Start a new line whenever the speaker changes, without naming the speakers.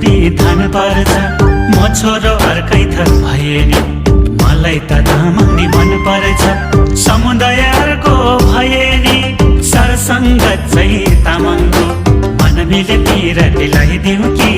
छोरी धान पर्छ, म छोरो अर्कै थर भए नि मलाई त तामाङनी मन पर्छ। समुदाय अर्को भए नि सरसङ्गत चाहिँ तामाङको मन मिले पिर दिलाइदिउ कि